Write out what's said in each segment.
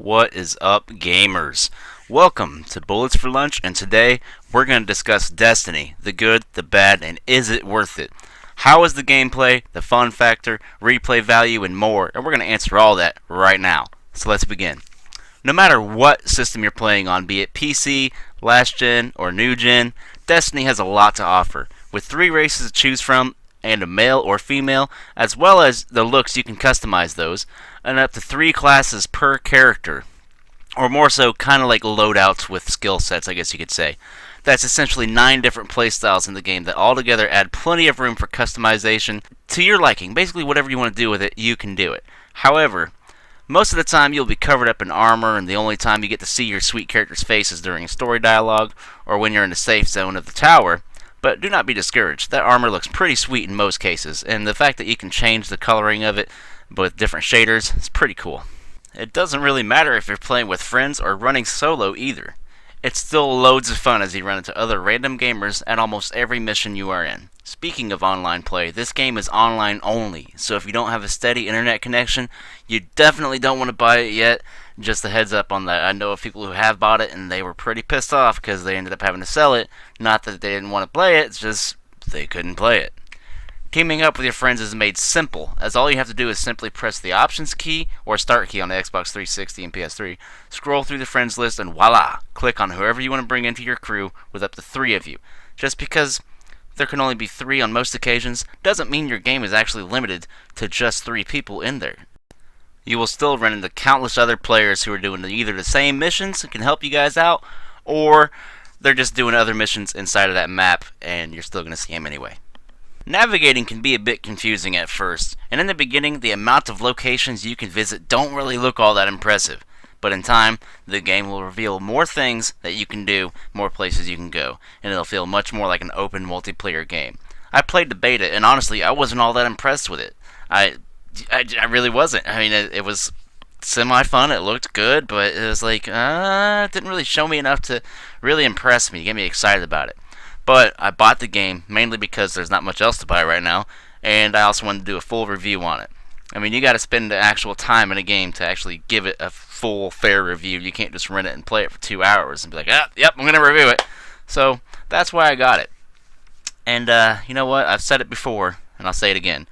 What is up, gamers? Welcome to Bullets for Lunch, and today we're going to discuss Destiny, the good, the bad, and is it worth it? How is the gameplay, the fun factor, replay value, and more, and we're going to answer all that right now. So let's begin. No matter what system you're playing on, be it PC, last gen, or new gen, Destiny has a lot to offer. With 3 races to choose from, and a male or female, as well as the looks, you can customize those, and up to 3 classes per character, or more so kind of like loadouts with skill sets, I guess you could say. That's essentially 9 different playstyles in the game that all together add plenty of room for customization to your liking. Basically whatever you want to do with it, you can do it. However, most of the time you'll be covered up in armor, and the only time you get to see your sweet character's face is during a story dialogue or when you're in the safe zone of the tower. But do not be discouraged. That armor looks pretty sweet in most cases, and the fact that you can change the coloring of it with different shaders is pretty cool. It doesn't really matter if you're playing with friends or running solo either. It's still loads of fun as you run into other random gamers at almost every mission you are in. Speaking of online play, this game is online only, so if you don't have a steady internet connection, you definitely don't want to buy it yet. Just a heads up on that. I know of people who have bought it and they were pretty pissed off because they ended up having to sell it. Not that they didn't want to play it, it's just they couldn't play it. Teaming up with your friends is made simple, as all you have to do is simply press the options key or start key on the Xbox 360 and PS3, scroll through the friends list, and voila! Click on whoever you want to bring into your crew with up to 3 of you. Just because there can only be 3 on most occasions doesn't mean your game is actually limited to just 3 people in there. You will still run into countless other players who are doing either the same missions and can help you guys out, or they're just doing other missions inside of that map and you're still going to see them anyway. Navigating can be a bit confusing at first, and in the beginning the amount of locations you can visit don't really look all that impressive. But in time, the game will reveal more things that you can do, more places you can go, and it'll feel much more like an open multiplayer game. I played the beta, and honestly, I wasn't all that impressed with it. I really wasn't. I mean, it was semi-fun, it looked good, but it was like, it didn't really show me enough to really impress me, get me excited about it. But I bought the game, mainly because there's not much else to buy right now, and I also wanted to do a full review on it. I mean, you gotta spend the actual time in a game to actually give it a full, fair review. You can't just rent it and play it for 2 hours and be like, yep, I'm gonna review it. So, that's why I got it. And, you know what? I've said it before, and I'll say it again.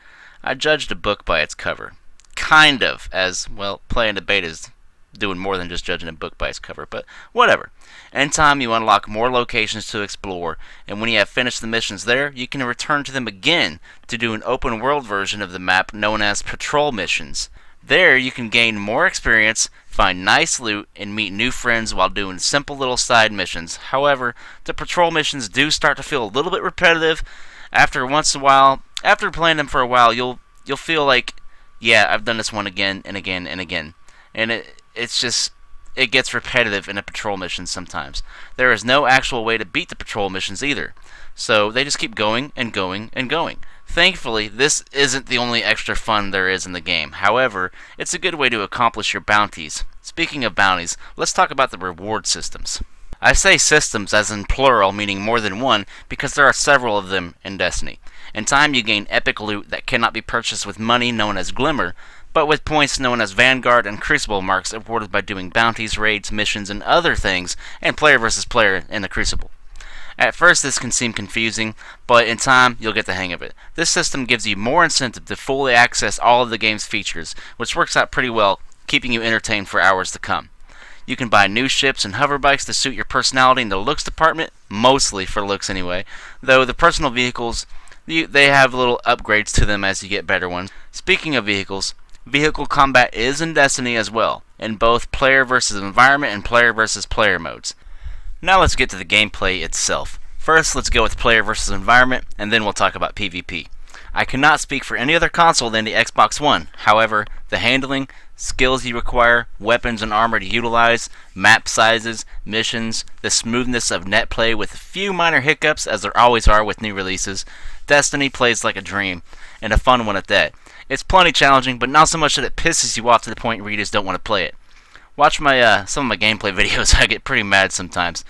I judged a book by its cover. Kind of, as, well, playing the beta is doing more than just judging a book by its cover, but whatever. In time, you unlock more locations to explore, and when you have finished the missions there, you can return to them again to do an open world version of the map known as patrol missions. There, you can gain more experience, find nice loot, and meet new friends while doing simple little side missions. However, the patrol missions do start to feel a little bit repetitive. After playing them for a while, you'll feel like, yeah, I've done this one again and again and again. And it gets repetitive in the patrol missions sometimes. There is no actual way to beat the patrol missions either. So they just keep going and going and going. Thankfully, this isn't the only extra fun there is in the game. However, it's a good way to accomplish your bounties. Speaking of bounties, let's talk about the reward systems. I say systems as in plural, meaning more than one, because there are several of them in Destiny. In time, you gain epic loot that cannot be purchased with money known as Glimmer, but with points known as Vanguard and Crucible marks awarded by doing bounties, raids, missions, and other things, and player versus player in the Crucible. At first this can seem confusing, but in time you'll get the hang of it. This system gives you more incentive to fully access all of the game's features, which works out pretty well, keeping you entertained for hours to come. You can buy new ships and hover bikes to suit your personality in the looks department, mostly for looks anyway, though the personal vehicles, they have little upgrades to them as you get better ones. Speaking of vehicles, vehicle combat is in Destiny as well, in both player versus environment and player versus player modes. Now let's get to the gameplay itself. First, let's go with player versus environment, and then we'll talk about PvP. I cannot speak for any other console than the Xbox One. However, the handling, skills you require, weapons and armor to utilize, map sizes, missions, the smoothness of net play with a few minor hiccups as there always are with new releases, Destiny plays like a dream, and a fun one at that. It's plenty challenging, but not so much that it pisses you off to the point where you just don't want to play it. Watch some of my gameplay videos, I get pretty mad sometimes.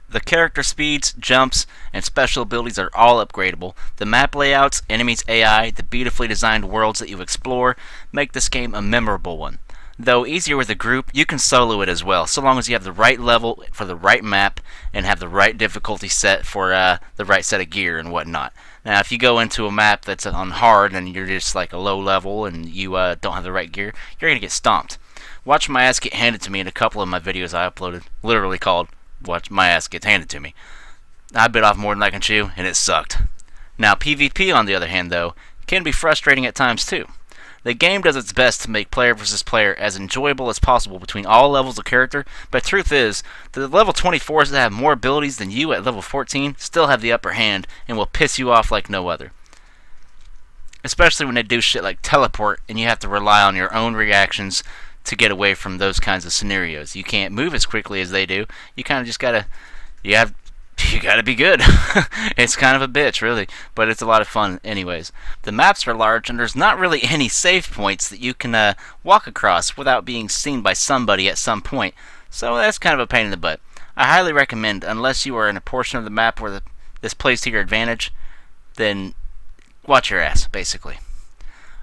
The character speeds, jumps, and special abilities are all upgradable. The map layouts, enemies AI, the beautifully designed worlds that you explore make this game a memorable one. Though easier with a group, you can solo it as well, so long as you have the right level for the right map and have the right difficulty set for the right set of gear and whatnot. Now, if you go into a map that's on hard and you're just like a low level and you don't have the right gear, you're going to get stomped. Watch my ass get handed to me in a couple of my videos I uploaded, literally called Watch My Ass Get Handed to Me. I bit off more than I can chew, and it sucked. Now, PvP, on the other hand, though, can be frustrating at times too. The game does its best to make player versus player as enjoyable as possible between all levels of character, but truth is, the level 24s that have more abilities than you at level 14 still have the upper hand and will piss you off like no other. Especially when they do shit like teleport and you have to rely on your own reactions to get away from those kinds of scenarios. You can't move as quickly as they do. You kind of just gotta, you gotta be good. It's kind of a bitch, really, but it's a lot of fun anyways. The maps are large, and there's not really any save points that you can walk across without being seen by somebody at some point, so that's kind of a pain in the butt. I highly recommend, unless you are in a portion of the map where this plays to your advantage, then watch your ass, basically.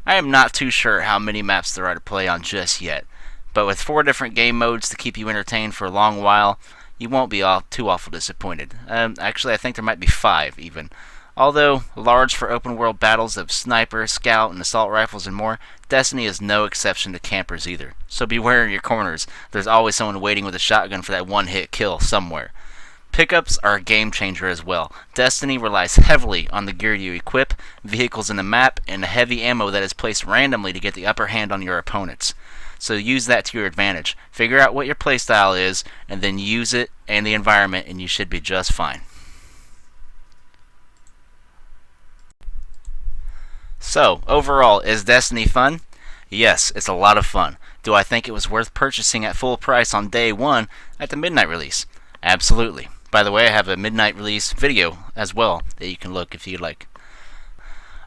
I am not too sure how many maps there are to play on just yet, but with 4 different game modes to keep you entertained for a long while, you won't be too awful disappointed. Actually, I think there might be 5 even. Although large for open world battles of sniper, scout, and assault rifles and more, Destiny is no exception to campers either. So beware in your corners. There's always someone waiting with a shotgun for that one-hit kill somewhere. Pickups are a game changer as well. Destiny relies heavily on the gear you equip, vehicles in the map, and the heavy ammo that is placed randomly to get the upper hand on your opponents. So use that to your advantage. Figure out what your playstyle is, and then use it and the environment, and you should be just fine. So, overall, is Destiny fun? Yes, it's a lot of fun. Do I think it was worth purchasing at full price on day 1 at the midnight release? Absolutely. By the way, I have a midnight release video as well that you can look if you'd like.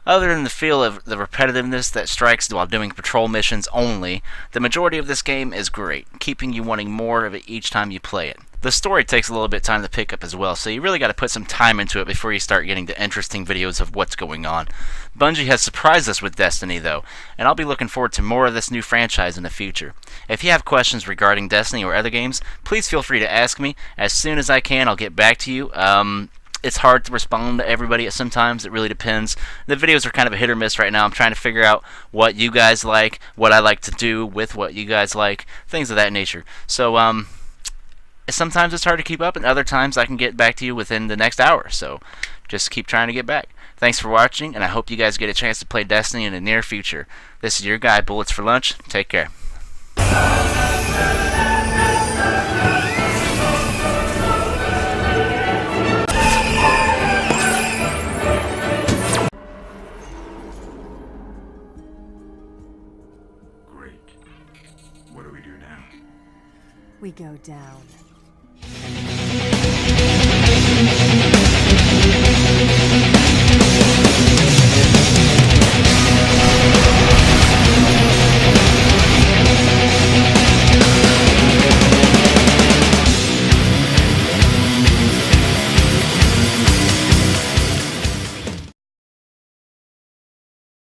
Other than the feel of the repetitiveness that strikes while doing patrol missions only, the majority of this game is great, keeping you wanting more of it each time you play it. The story takes a little bit of time to pick up as well, so you really got to put some time into it before you start getting the interesting videos of what's going on. Bungie has surprised us with Destiny though, and I'll be looking forward to more of this new franchise in the future. If you have questions regarding Destiny or other games, please feel free to ask me. As soon as I can, I'll get back to you. It's hard to respond to everybody sometimes. It really depends. The videos are kind of a hit or miss right now. I'm trying to figure out what you guys like, what I like to do with what you guys like, things of that nature. So, sometimes it's hard to keep up, and other times I can get back to you within the next hour. So, just keep trying to get back. Thanks for watching, and I hope you guys get a chance to play Destiny in the near future. This is your guy, Bullets for Lunch. Take care. Great. What do we do now? We go down.